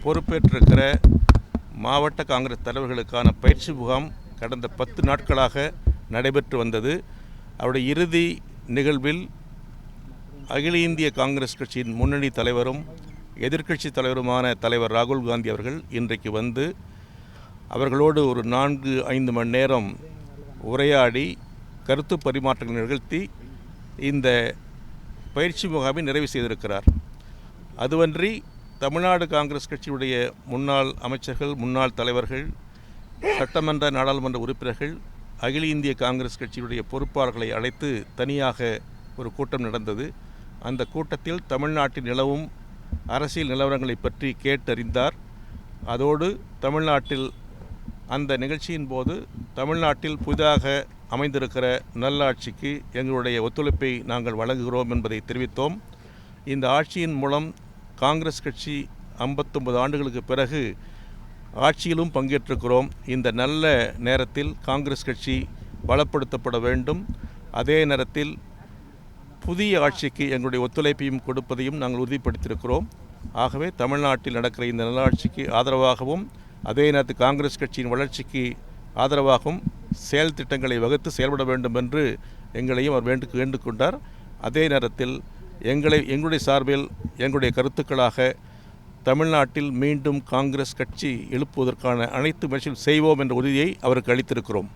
பொறுப்பேற்றிருக்கிற மாவட்ட காங்கிரஸ் தலைவர்களுக்கான பயிற்சி முகாம் கடந்த 10 நாட்களாக நடைபெற்று வந்தது. அவருடைய இறுதி நிகழ்வில் அகில இந்திய காங்கிரஸ் கட்சியின் முன்னணி தலைவரும் எதிர்க்கட்சி தலைவருமான தலைவர் ராகுல் காந்தி அவர்கள் இன்றைக்கு வந்து அவர்களோடு ஒரு 4-5 மணி நேரம் உரையாடி கருத்து பரிமாற்றங்கள் நிகழ்த்தி இந்த பயிற்சி முகாமை நிறைவு செய்திருக்கிறார். அதுவன்றி தமிழ்நாடு காங்கிரஸ் கட்சியுடைய முன்னாள் அமைச்சர்கள், முன்னாள் தலைவர்கள், சட்டமன்ற நாடாளுமன்ற உறுப்பினர்கள், அகில இந்திய காங்கிரஸ் கட்சியுடைய பொறுப்பாளர்களை அழைத்து தனியாக ஒரு கூட்டம் நடந்தது. அந்த கூட்டத்தில் தமிழ்நாட்டில் நிலவும் அரசியல் நிலவரங்களை பற்றி கேட்டறிந்தார். அதோடு தமிழ்நாட்டில் அந்த நிகழ்ச்சியின் போது தமிழ்நாட்டில் புதிதாக அமைந்திருக்கிற நல்லாட்சிக்கு எங்களுடைய ஒத்துழைப்பை நாங்கள் வழங்குகிறோம் என்பதை தெரிவித்தோம். இந்த ஆட்சியின் மூலம் காங்கிரஸ் கட்சி 59 ஆண்டுகளுக்கு பிறகு ஆட்சியிலும் பங்கேற்றிருக்கிறோம். இந்த நல்ல நேரத்தில் காங்கிரஸ் கட்சி பலப்படுத்தப்பட வேண்டும். அதே நேரத்தில் புதிய ஆட்சிக்கு எங்களுடைய ஒத்துழைப்பையும் கொடுப்பதையும் நாங்கள் உறுதிப்படுத்தியிருக்கிறோம். ஆகவே தமிழ்நாட்டில் நடக்கிற இந்த நல்லாட்சிக்கு ஆதரவாகவும் அதே நேரத்தில் காங்கிரஸ் கட்சியின் வளர்ச்சிக்கு ஆதரவாகவும் செயல் திட்டங்களை வகுத்து செயல்பட வேண்டும் என்று எங்களையும் அவர் வேண்டுகொண்டார். அதே நேரத்தில் எங்களுடைய சார்பில் எங்களுடைய கருத்துக்களாக தமிழ்நாட்டில் மீண்டும் காங்கிரஸ் கட்சி எழுப்புவதற்கான அனைத்து முயற்சியும் செய்வோம் என்ற உறுதியை அவருக்கு அளித்திருக்கிறோம்.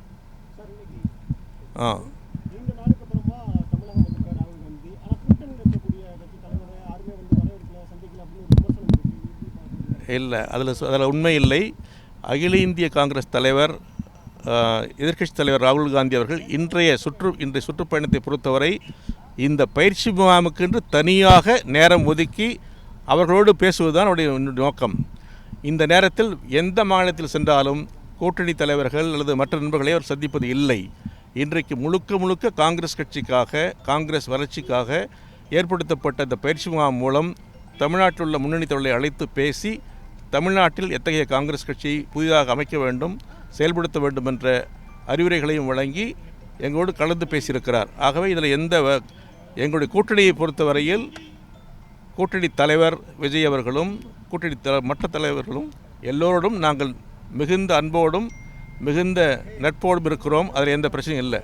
இல்லை, அதில் உண்மை இல்லை. அகில இந்திய காங்கிரஸ் தலைவர் எதிர்க்கட்சி தலைவர் ராகுல் காந்தி அவர்கள் இன்றைய சுற்றுப்பயணத்தை பொறுத்தவரை இந்த பயிற்சி முகாமுக்கென்று தனியாக நேரம் ஒதுக்கி அவர்களோடு பேசுவதுதான் அவருடைய நோக்கம். இந்த நேரத்தில் எந்த மாநிலத்தில் சென்றாலும் கூட்டணி தலைவர்கள் அல்லது மற்ற நண்பர்களை அவர் சந்திப்பது இல்லை. இன்றைக்கு முழுக்க காங்கிரஸ் கட்சிக்காக, காங்கிரஸ் வளர்ச்சிக்காக ஏற்படுத்தப்பட்ட இந்த பயிற்சி முகாம் மூலம் தமிழ்நாட்டில் உள்ள முன்னணி தலைவர்களை அழைத்து பேசி தமிழ்நாட்டில் எத்தகைய காங்கிரஸ் கட்சியை புதிதாக அமைக்க வேண்டும், செயல்படுத்த வேண்டும் என்ற அறிவுரைகளையும் வழங்கி எங்களோடு கலந்து பேசியிருக்கிறார். ஆகவே இதில் எங்களுடைய கூட்டணியை பொறுத்தவரையில் கூட்டணி தலைவர் விஜய் அவர்களும் மற்ற தலைவர்களும் எல்லோரோடும் நாங்கள் மிகுந்த அன்போடும் மிகுந்த நட்போடும் இருக்கிறோம். அதில் எந்த பிரச்சனையும் இல்லை.